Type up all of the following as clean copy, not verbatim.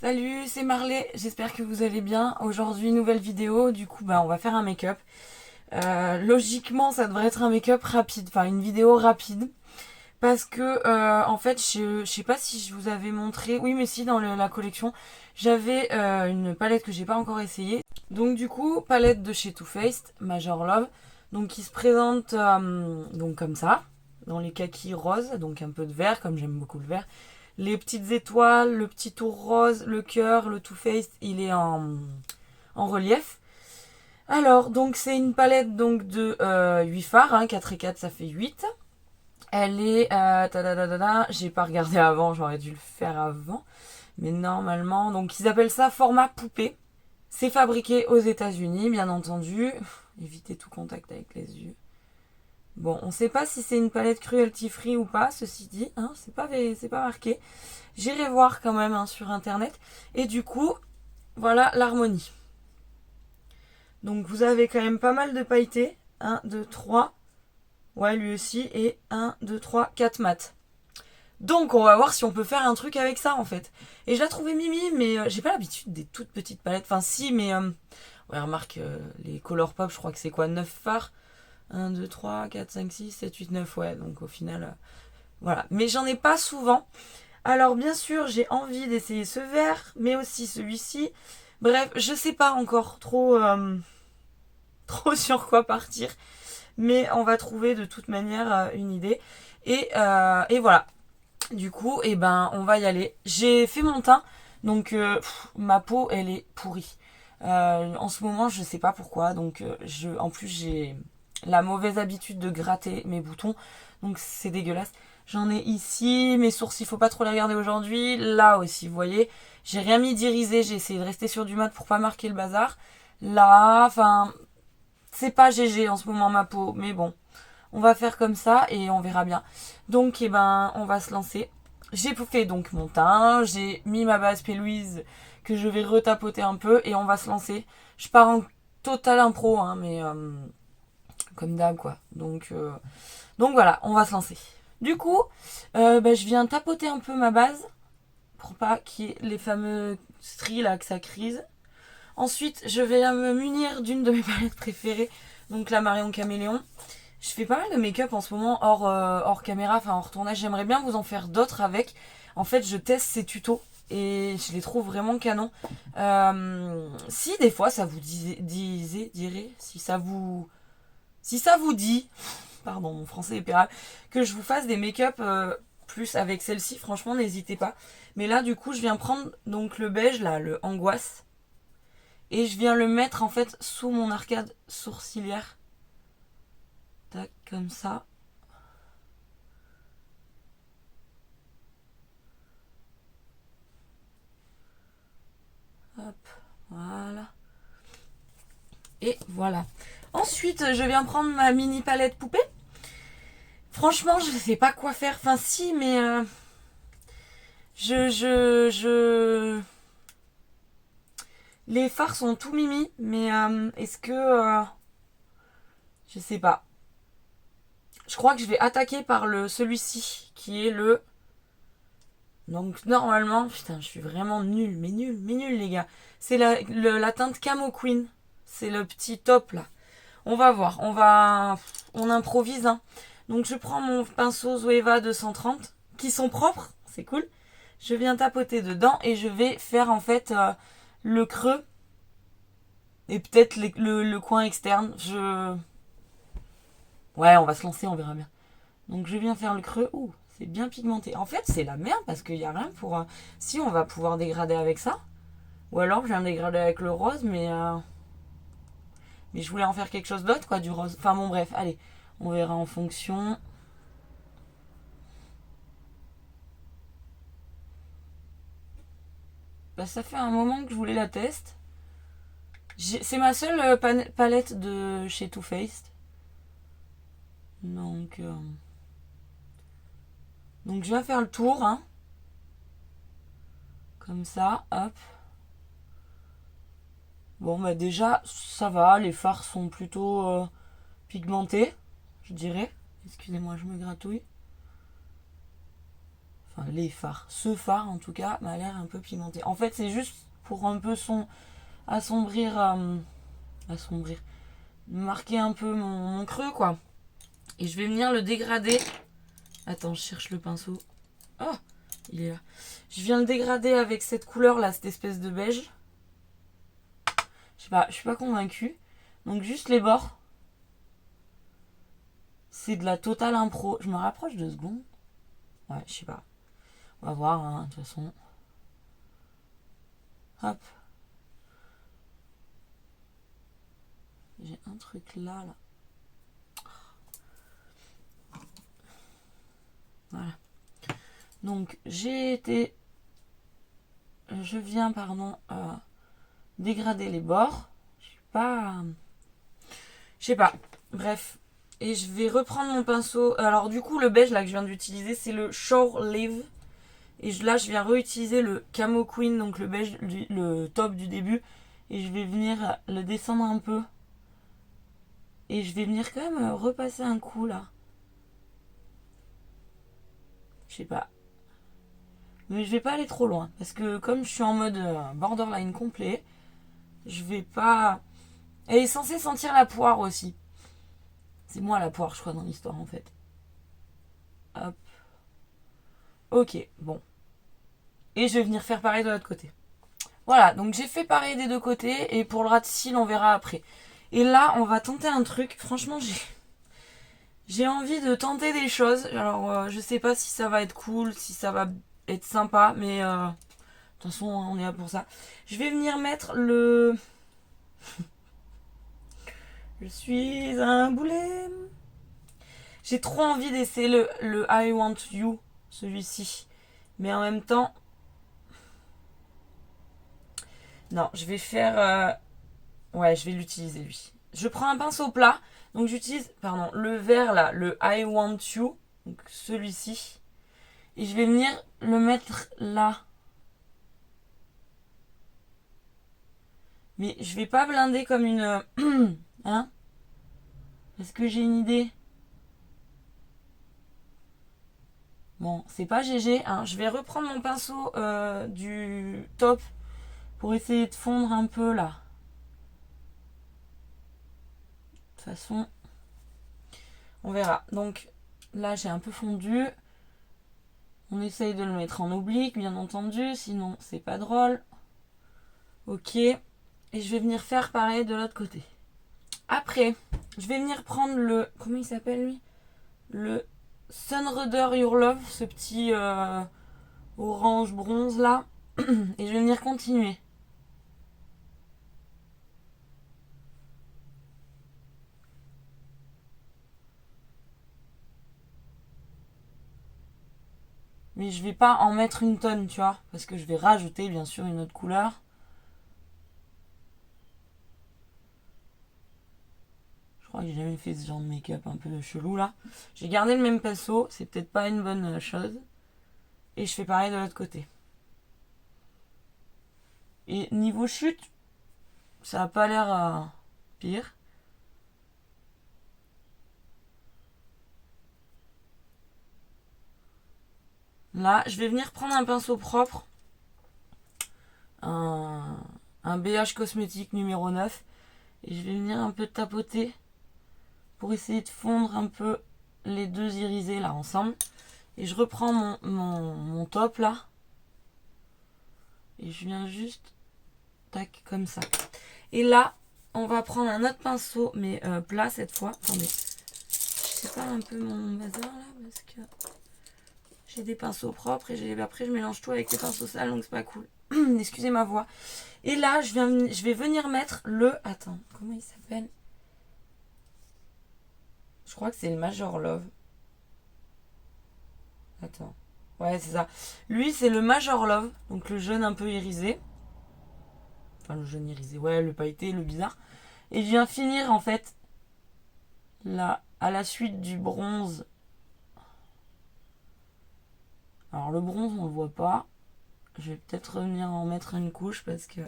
Salut, c'est Marley, j'espère que vous allez bien. Aujourd'hui, nouvelle vidéo, du coup, on va faire un make-up. Logiquement, ça devrait être un make-up rapide, enfin une vidéo rapide. Parce que, en fait, je sais pas si je vous avais montré, oui, mais si, dans la collection, j'avais une palette que j'ai pas encore essayée. Donc, du coup, palette de chez Too Faced, Major Love, donc qui se présente donc comme ça, dans les kakis roses, donc un peu de vert, comme j'aime beaucoup le vert. Les petites étoiles, le petit tour rose, le cœur, le Too Faced, il est en relief. Alors, donc c'est une palette donc de 8 fards, hein, 4 et 4 ça fait 8. Elle est... j'ai pas regardé avant, j'aurais dû le faire avant. Mais normalement, donc ils appellent ça format poupée. C'est fabriqué aux États-Unis, bien entendu. Évitez tout contact avec les yeux. Bon, on sait pas si c'est une palette cruelty free ou pas, ceci dit, hein, c'est pas marqué. J'irai voir quand même hein, sur internet. Et du coup, voilà l'harmonie. Donc vous avez quand même pas mal de pailletés. 1, 2, 3. Ouais, lui aussi. Et 1, 2, 3, 4 mat. Donc on va voir si on peut faire un truc avec ça en fait. Et je la trouvais mimi, mais j'ai pas l'habitude des toutes petites palettes. Enfin si, mais... ouais, remarque, les Color Pop, je crois que c'est quoi 9 fards 1, 2, 3, 4, 5, 6, 7, 8, 9, ouais. Donc au final, voilà. Mais j'en ai pas souvent. Alors bien sûr, j'ai envie d'essayer ce vert, mais aussi celui-ci. Bref, je sais pas encore trop, trop sur quoi partir. Mais on va trouver de toute manière une idée. Et voilà. Du coup, on va y aller. J'ai fait mon teint, donc ma peau, elle est pourrie. En ce moment, je sais pas pourquoi. Donc, en plus, j'ai la mauvaise habitude de gratter mes boutons, donc c'est dégueulasse. J'en ai ici, mes sourcils, faut pas trop les regarder aujourd'hui. Là aussi, vous voyez, j'ai rien mis d'irisé. J'ai essayé de rester sur du mat pour pas marquer le bazar. Là, enfin, c'est pas GG en ce moment ma peau, mais bon. On va faire comme ça et on verra bien. Donc, on va se lancer. J'ai fait donc mon teint, j'ai mis ma base P. Louise que je vais retapoter un peu et on va se lancer. Je pars en total impro, hein, mais comme d'hab quoi. Donc voilà, on va se lancer. Du coup, je viens tapoter un peu ma base pour pas qu'il y ait les fameux stries là que ça crise. Ensuite, je vais me munir d'une de mes palettes préférées, donc la Marion Caméléon. Je fais pas mal de make-up en ce moment hors caméra, enfin hors tournage. J'aimerais bien vous en faire d'autres avec. En fait, je teste ces tutos et je les trouve vraiment canons. Si des fois ça vous dirait, si ça vous dit, pardon, mon français est pérable, que je vous fasse des make-up plus avec celle-ci, franchement, n'hésitez pas. Mais là, du coup, je viens prendre donc le beige là, le angoisse, et je viens le mettre en fait sous mon arcade sourcilière. Tac, comme ça. Hop, voilà. Et voilà. Ensuite, je viens prendre ma mini palette poupée. Franchement, je sais pas quoi faire. Enfin, si, mais je. Les fards sont tout mimi, mais est-ce que je sais pas. Je crois que je vais attaquer par celui-ci, qui est le. Donc normalement, putain, je suis vraiment nulle, mais nulle les gars. C'est la teinte Camo Queen. C'est le petit top là. On va voir, on improvise. Hein. Donc je prends mon pinceau Zoeva 230, qui sont propres, c'est cool. Je viens tapoter dedans et je vais faire en fait le creux et peut-être le coin externe. Ouais, on va se lancer, on verra bien. Donc je viens faire le creux. Ouh, c'est bien pigmenté. En fait, c'est la merde parce qu'il n'y a rien pour... Si, on va pouvoir dégrader avec ça. Ou alors je viens dégrader avec le rose, mais je voulais en faire quelque chose d'autre, quoi, du rose. Enfin bon, bref, allez, on verra en fonction. Ça fait un moment que je voulais la tester. C'est ma seule palette de chez Too Faced. Donc je vais faire le tour, hein. Comme ça, hop. Bon, déjà, ça va. Les fards sont plutôt pigmentés, je dirais. Excusez-moi, je me gratouille. Enfin, les fards. Ce fard, en tout cas, m'a l'air un peu pigmenté. En fait, c'est juste pour un peu assombrir... assombrir. Marquer un peu mon creux, quoi. Et je vais venir le dégrader. Attends, je cherche le pinceau. Oh, il est là. Je viens le dégrader avec cette couleur là, cette espèce de beige. Je sais pas, je suis pas convaincue. Donc juste les bords. C'est de la totale impro. Je me rapproche 2 secondes. Ouais, je sais pas. On va voir, hein, de toute façon. Hop. J'ai un truc là. Voilà. Donc je viens, pardon, dégrader les bords. Je sais pas. Bref. Et je vais reprendre mon pinceau. Alors du coup, le beige là que je viens d'utiliser, c'est le Shore Live. Et là, je viens réutiliser le Camo Queen, donc le beige, le top du début. Et je vais venir le descendre un peu. Et je vais venir quand même repasser un coup là. Je sais pas. Mais je vais pas aller trop loin. Parce que comme je suis en mode borderline complet, je vais pas... Elle est censée sentir la poire aussi. C'est moi la poire, je crois, dans l'histoire en fait. Hop. Ok, bon. Et je vais venir faire pareil de l'autre côté. Voilà, donc j'ai fait pareil des deux côtés. Et pour le ras de cils, on verra après. Et là, on va tenter un truc. Franchement, j'ai envie de tenter des choses. Alors, je sais pas si ça va être cool, si ça va être sympa. Mais de toute façon, on est là pour ça. Je vais venir mettre le... Je suis un boulet. J'ai trop envie d'essayer le I Want You, celui-ci. Mais en même temps... Non, je vais faire... Ouais, je vais l'utiliser, lui. Je prends un pinceau plat. Donc j'utilise, pardon, le vert là, le I Want You. Donc celui-ci. Et je vais venir le mettre là. Mais je vais pas blinder comme une... hein? Est-ce que j'ai une idée? Bon, c'est pas GG. Hein. Je vais reprendre mon pinceau du top pour essayer de fondre un peu là. De toute façon, on verra. Donc là, j'ai un peu fondu. On essaye de le mettre en oblique, bien entendu. Sinon, c'est pas drôle. Ok. Et je vais venir faire pareil de l'autre côté. Après, je vais venir prendre le... Comment il s'appelle lui? Le Sunrudder Your Love, ce petit orange bronze là. Et je vais venir continuer. Mais je vais pas en mettre une tonne, tu vois. Parce que je vais rajouter bien sûr une autre couleur. Je crois que j'ai jamais fait ce genre de make-up un peu chelou là. J'ai gardé le même pinceau, c'est peut-être pas une bonne chose. Et je fais pareil de l'autre côté. Et niveau chute, ça a pas l'air pire. Là, je vais venir prendre un pinceau propre. Un BH cosmétique numéro 9. Et je vais venir un peu tapoter pour essayer de fondre un peu les deux irisés là ensemble. Et je reprends mon top là. Et je viens juste, tac, comme ça. Et là, on va prendre un autre pinceau, mais plat cette fois. Attendez, je sépare un peu mon bazar là, parce que j'ai des pinceaux propres et après je mélange tout avec les pinceaux sales, donc c'est pas cool. Excusez ma voix. Et là, je vais venir mettre le... Attends, comment il s'appelle? Je crois que c'est le Major Love. Attends. Ouais, c'est ça. Lui, c'est le Major Love, donc le jaune un peu irisé. Enfin, le jaune irisé, ouais, le pailleté, le bizarre. Et je viens finir, en fait, là, à la suite du bronze. Alors, le bronze, on le voit pas. Je vais peut-être revenir en mettre une couche, parce que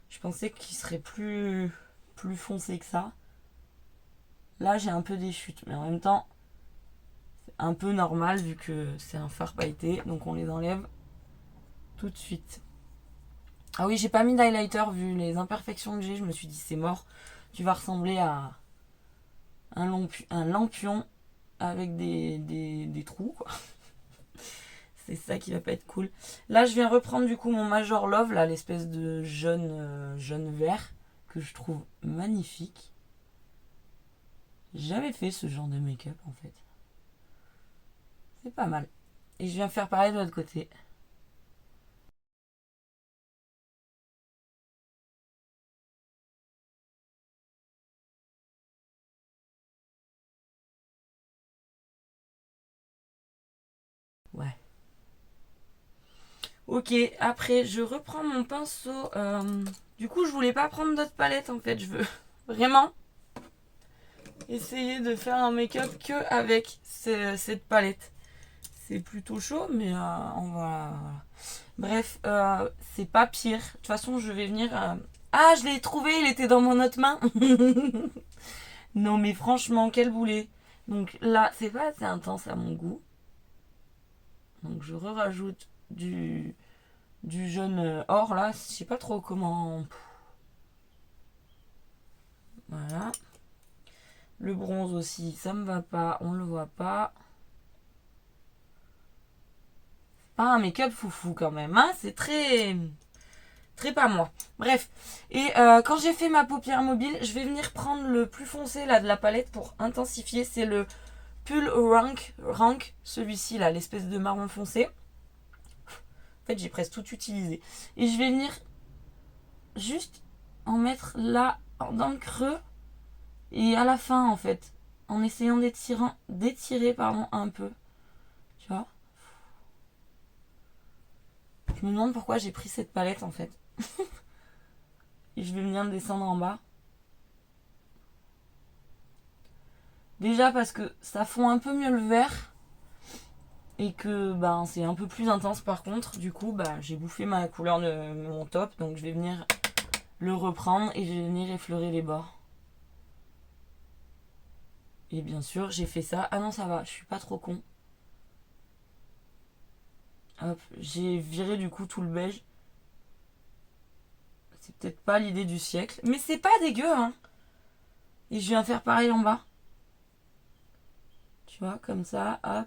je pensais qu'il serait plus foncé que ça. Là, j'ai un peu des chutes, mais en même temps, un peu normal vu que c'est un fard pailleté. Donc on les enlève tout de suite. Ah oui, j'ai pas mis d'highlighter vu les imperfections que j'ai. Je me suis dit c'est mort. Tu vas ressembler à un lampion avec des trous quoi. C'est ça qui va pas être cool. Là je viens reprendre du coup mon Major Love, là l'espèce de jaune vert que je trouve magnifique. J'ai jamais fait ce genre de make-up en fait. C'est pas mal. Et je viens faire pareil de l'autre côté. Ouais. Ok, après je reprends mon pinceau. Du coup je voulais pas prendre d'autres palettes en fait. Je veux vraiment essayer de faire un make-up que avec cette palette. C'est plutôt chaud mais on va... Bref, c'est pas pire. De toute façon je vais venir... Ah je l'ai trouvé, il était dans mon autre main. Non mais franchement quel boulet. Donc là c'est pas assez intense à mon goût. Donc je rajoute du jaune or là, je sais pas trop comment. Voilà. Le bronze aussi, ça me va pas, on le voit pas. Pas un make-up foufou quand même, hein, c'est très pas moi. Bref, et quand j'ai fait ma paupière mobile, je vais venir prendre le plus foncé là de la palette pour intensifier. C'est le Pull Rank, celui-ci là, l'espèce de marron foncé. En fait, j'ai presque tout utilisé. Et je vais venir juste en mettre là, dans le creux. Et à la fin, en fait, en essayant d'étirer un peu. Tu vois. Je me demande pourquoi j'ai pris cette palette, en fait. Et je vais venir descendre en bas. Déjà parce que ça fond un peu mieux le vert. Et que ben, c'est un peu plus intense par contre. Du coup, ben, j'ai bouffé ma couleur de mon top. Donc je vais venir le reprendre et je vais venir effleurer les bords. Et bien sûr, j'ai fait ça. Ah non, ça va, je suis pas trop con. Hop, j'ai viré du coup tout le beige. C'est peut-être pas l'idée du siècle. Mais c'est pas dégueu, hein. Et je viens faire pareil en bas. Tu vois, comme ça, hop.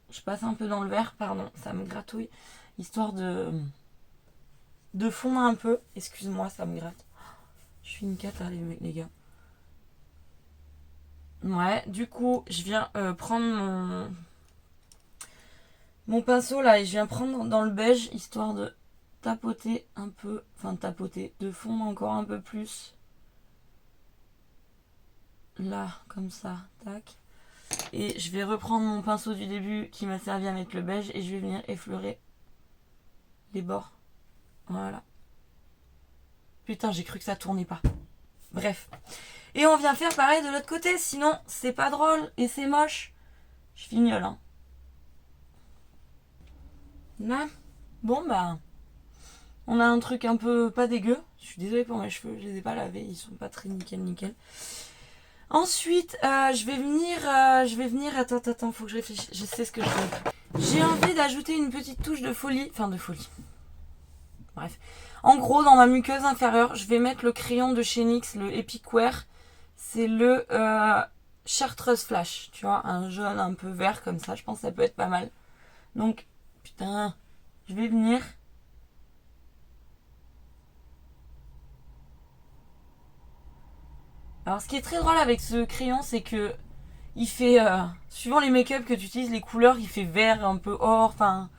Je passe un peu dans le vert, pardon, ça me gratouille. Histoire de fondre un peu. Excuse-moi, ça me gratte. Je suis une cata, les gars. Ouais, du coup, je viens prendre mon pinceau là et je viens prendre dans le beige, histoire de tapoter un peu. Enfin, tapoter, de fondre encore un peu plus. Là, comme ça, tac. Et je vais reprendre mon pinceau du début qui m'a servi à mettre le beige et je vais venir effleurer les bords. Voilà. Putain, j'ai cru que ça tournait pas. Bref. Et on vient faire pareil de l'autre côté, sinon c'est pas drôle et c'est moche. Je fignole, hein. Là, bon bah, on a un truc un peu pas dégueu. Je suis désolée pour mes cheveux, je les ai pas lavés, ils sont pas très nickel. Ensuite, je vais venir, attends, faut que je réfléchisse, je sais ce que je veux. J'ai envie d'ajouter une petite touche de folie, Bref. En gros, dans ma muqueuse inférieure, je vais mettre le crayon de chez NYX, le Epic Wear. C'est le Chartreuse Flash, tu vois, un jaune un peu vert comme ça, je pense que ça peut être pas mal. Donc, putain, je vais venir. Alors, ce qui est très drôle avec ce crayon, c'est que il fait, suivant les make-up que tu utilises, les couleurs, il fait vert, un peu or, enfin,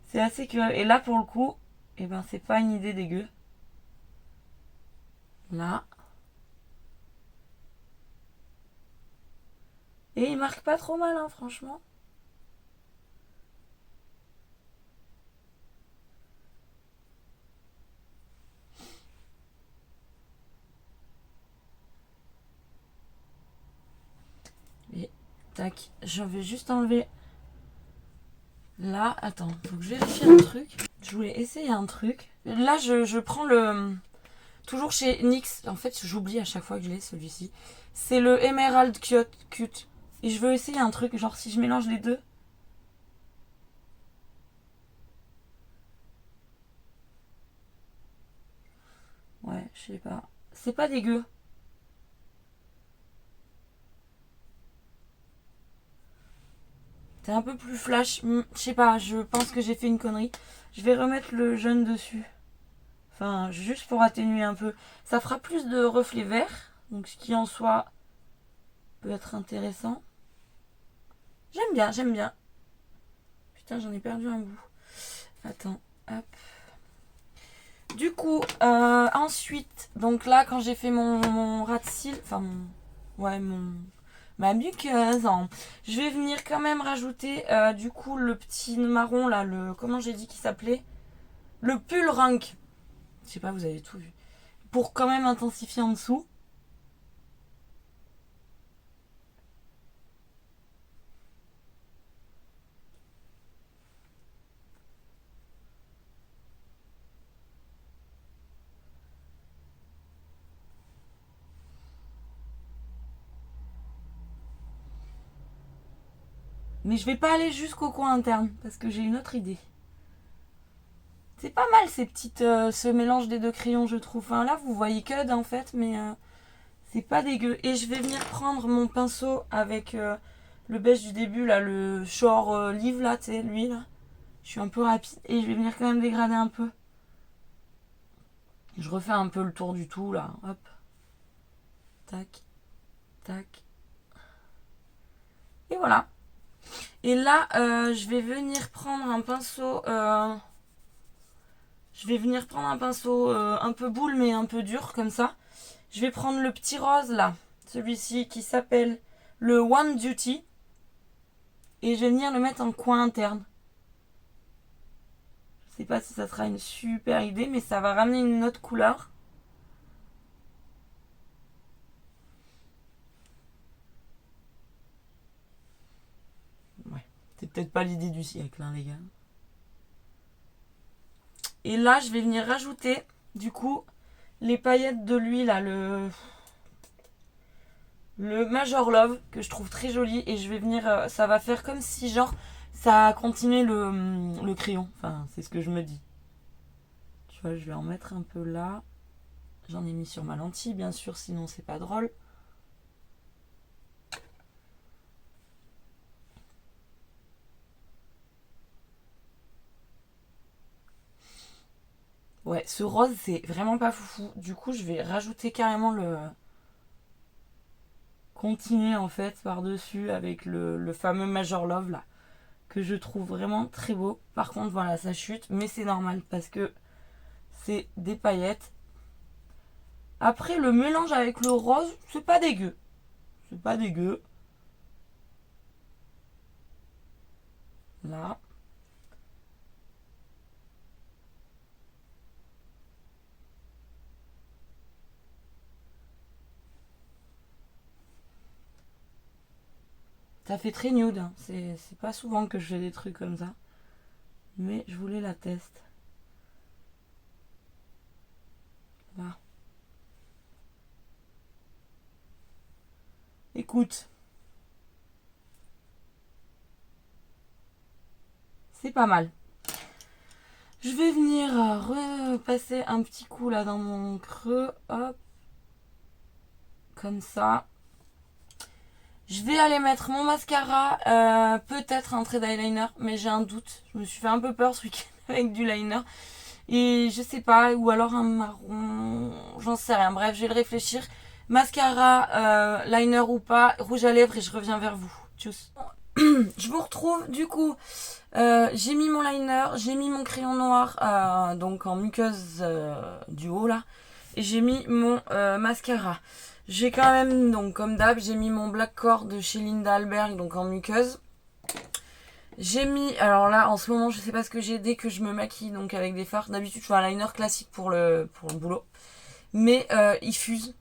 c'est assez curieux. Et là, pour le coup, eh ben, c'est pas une idée dégueu. Là. Et il marque pas trop mal, hein, franchement. Et tac, je vais juste enlever. Là, attends, faut que je vérifie un truc. Je voulais essayer un truc. Là, je prends le... Toujours chez NYX. En fait, j'oublie à chaque fois que je l'ai, celui-ci. C'est le Emerald Cut. Et je veux essayer un truc, genre si je mélange les deux. Ouais, je sais pas. C'est pas dégueu. C'est un peu plus flash. Je sais pas, je pense que j'ai fait une connerie. Je vais remettre le jaune dessus. Enfin, juste pour atténuer un peu. Ça fera plus de reflets verts. Donc ce qui en soi peut être intéressant. J'aime bien, j'aime bien. Putain, j'en ai perdu un bout. Attends, hop. Du coup, ensuite, donc là, quand j'ai fait mon ras de cils, enfin, ma muqueuse, hein, je vais venir quand même rajouter, du coup, le petit marron, là, comment j'ai dit qu'il s'appelait? Le pull rank. Je sais pas, vous avez tout vu. Pour quand même intensifier en dessous. Mais je vais pas aller jusqu'au coin interne, parce que j'ai une autre idée. C'est pas mal ce mélange des deux crayons, je trouve. Enfin, là, vous voyez que en fait, mais c'est pas dégueu. Et je vais venir prendre mon pinceau avec le beige du début, là, le short livre, là, tu sais, lui, là. Je suis un peu rapide et je vais venir quand même dégrader un peu. Je refais un peu le tour du tout, là. Hop. Tac. Tac. Et voilà. Et là, je vais venir prendre un pinceau... un peu boule, mais un peu dur, comme ça. Je vais prendre le petit rose, là. Celui-ci qui s'appelle le One Duty. Et je vais venir le mettre en coin interne. Je sais pas si ça sera une super idée, mais ça va ramener une autre couleur. Ouais, c'est peut-être pas l'idée du siècle, hein, les gars. Et là, je vais venir rajouter, du coup, les paillettes de lui, là, le Major Love, que je trouve très joli. Et je vais venir, ça va faire comme si, genre, ça a continué le crayon. Enfin, c'est ce que je me dis. Tu vois, je vais en mettre un peu là. J'en ai mis sur ma lentille, bien sûr, sinon c'est pas drôle. Ouais, ce rose, c'est vraiment pas foufou. Du coup, je vais rajouter carrément le continuer en fait par-dessus avec le fameux Major Love là, que je trouve vraiment très beau. Par contre, voilà, ça chute, mais c'est normal parce que c'est des paillettes. Après, le mélange avec le rose, c'est pas dégueu. C'est pas dégueu. Là. Ça fait très nude, hein. C'est pas souvent que je fais des trucs comme ça. Mais je voulais la tester. Là. Écoute. C'est pas mal. Je vais venir repasser un petit coup là dans mon creux. Hop. Comme ça. Je vais aller mettre mon mascara. Peut-être un trait d'eyeliner. Mais j'ai un doute. Je me suis fait un peu peur ce week-end avec du liner. Et je sais pas. Ou alors un marron. J'en sais rien. Bref, je vais le réfléchir. Mascara, liner ou pas. Rouge à lèvres et je reviens vers vous. Tchuss. Je vous retrouve du coup. J'ai mis mon liner, j'ai mis mon crayon noir donc en muqueuse du haut là, et j'ai mis mon mascara. J'ai quand même, donc comme d'hab, j'ai mis mon Black Core de chez Linda Alberg, donc en muqueuse. J'ai mis, alors là en ce moment je sais pas ce que j'ai dès que je me maquille, donc avec des fards. D'habitude je fais un liner classique pour le boulot, mais il fuse.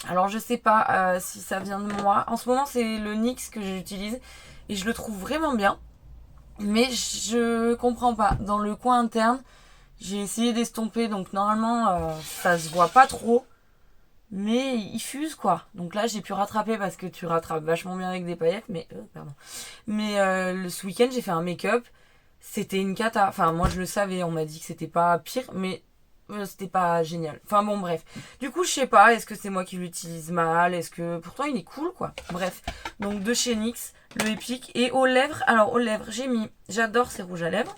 Alors je sais pas si ça vient de moi. En ce moment c'est le NYX que j'utilise et je le trouve vraiment bien. Mais je comprends pas. Dans le coin interne, j'ai essayé d'estomper, donc normalement ça se voit pas trop. mais il fuse quoi. Donc là j'ai pu rattraper parce que tu rattrapes vachement bien avec des paillettes, mais pardon. Mais ce week-end j'ai fait un make-up, c'était une cata. Enfin moi je le savais, on m'a dit que c'était pas pire, mais c'était pas génial. Enfin bon bref. Du coup je sais pas, est-ce que c'est moi qui l'utilise mal, est-ce que pourtant il est cool quoi. Bref. Donc de chez NYX, le Epic. Et aux lèvres, alors aux lèvres j'ai mis, j'adore ces rouges à lèvres.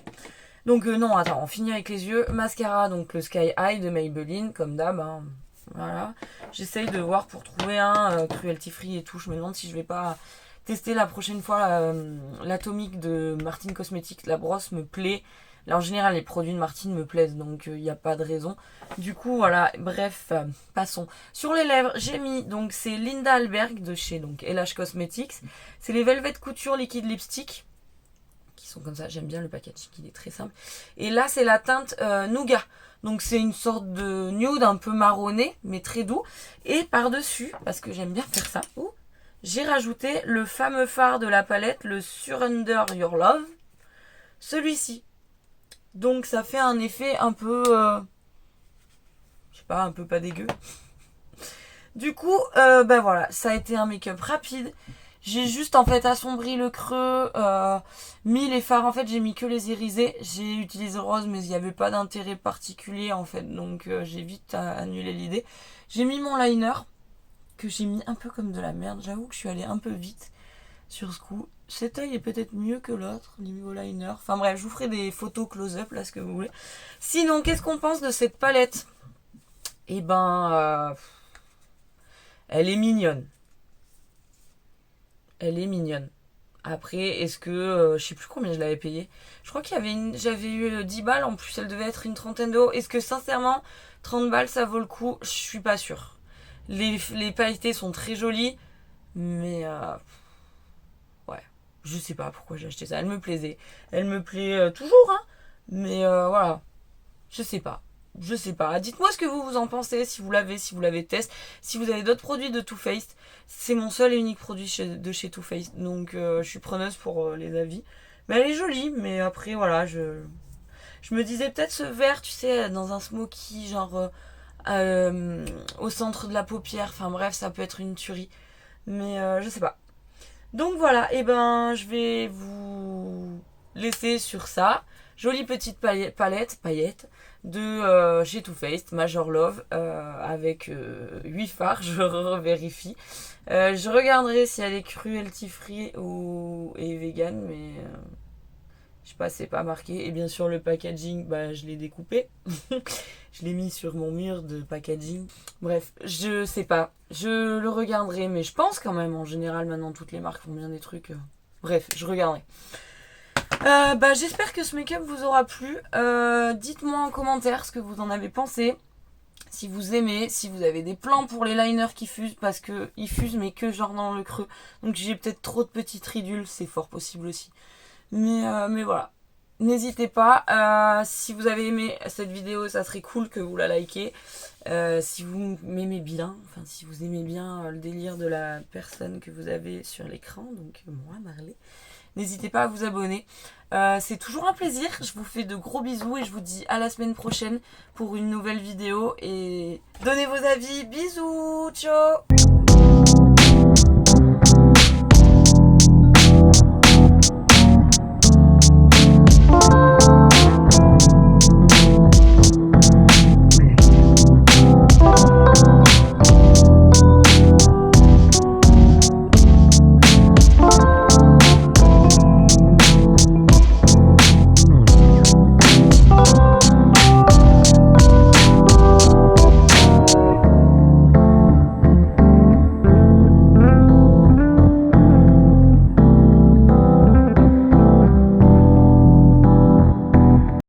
Donc non attends, on finit avec les yeux. Mascara, donc le Sky High de Maybelline, comme d'hab hein. Voilà, j'essaye de voir pour trouver un cruelty free et tout. Je me demande si je vais pas tester la prochaine fois l'atomique de Martine Cosmetics. La brosse me plaît. Là en général les produits de Martine me plaisent donc il n'y a pas de raison. Du coup voilà, bref, passons. Sur les lèvres j'ai mis, donc c'est Linda Alberg de chez donc LH Cosmetics. C'est les Velvet Couture Liquid Lipstick. Qui sont comme ça, j'aime bien le packaging, il est très simple. Et là c'est la teinte Nougat. Donc c'est une sorte de nude un peu marronné, mais très doux. Et par-dessus, parce que j'aime bien faire ça, j'ai rajouté le fameux fard de la palette, le Surrender Your Love. Celui-ci. Donc ça fait un effet un peu... je sais pas, un peu pas dégueu. Du coup, ben voilà, ça a été un make-up rapide. J'ai juste en fait assombri le creux, mis les fards, en fait j'ai mis que les irisés, j'ai utilisé rose mais il n'y avait pas d'intérêt particulier en fait, donc j'ai vite annulé l'idée. J'ai mis mon liner, que j'ai mis un peu comme de la merde, j'avoue que je suis allée un peu vite sur ce coup. Cet œil est peut-être mieux que l'autre, niveau liner, enfin bref, je vous ferai des photos close-up là, ce que vous voulez. Sinon, qu'est-ce qu'on pense de cette palette? Eh ben, elle est mignonne. Elle est mignonne. Après, est-ce que... je sais plus combien je l'avais payé. Je crois qu'il y avait j'avais eu 10 balles. En plus, elle devait être une trentaine d'euros. Est-ce que, sincèrement, 30 balles, ça vaut le coup? Je suis pas sûre. Les pailletés sont très jolies. Mais... ouais. Je sais pas pourquoi j'ai acheté ça. Elle me plaisait. Elle me plaît toujours, hein. Mais voilà. Je sais pas. Je sais pas. Dites-moi ce que vous en pensez, si vous l'avez testé, si vous avez d'autres produits de Too Faced. C'est mon seul et unique produit de chez Too Faced, donc je suis preneuse pour les avis. Mais elle est jolie, mais après voilà, je me disais peut-être ce vert, tu sais, dans un smoky, genre au centre de la paupière. Enfin bref, ça peut être une tuerie, mais je sais pas. Donc voilà, et ben je vais vous laisser sur ça. Jolie petite paillette de chez Too Faced, Major Love, avec 8 fards, je revérifie. Je regarderai si elle est cruelty free ou est vegan, mais je sais pas, c'est pas marqué. Et bien sûr le packaging, bah, je l'ai découpé. Je l'ai mis sur mon mur de packaging. Bref, je sais pas. Je le regarderai, mais je pense quand même, en général, maintenant, toutes les marques font bien des trucs. Bref, je regarderai. Bah, j'espère que ce make-up vous aura plu. Dites-moi en commentaire ce que vous en avez pensé. Si vous aimez, si vous avez des plans pour les liners qui fusent, parce que ils fusent mais que genre dans le creux. Donc j'ai peut-être trop de petites ridules, c'est fort possible aussi. Mais voilà. N'hésitez pas, si vous avez aimé cette vidéo, ça serait cool que vous la likez. Si vous m'aimez bien, enfin si vous aimez bien le délire de la personne que vous avez sur l'écran, donc moi, Marley, n'hésitez pas à vous abonner. C'est toujours un plaisir, je vous fais de gros bisous et je vous dis à la semaine prochaine pour une nouvelle vidéo. Et donnez vos avis, bisous, ciao!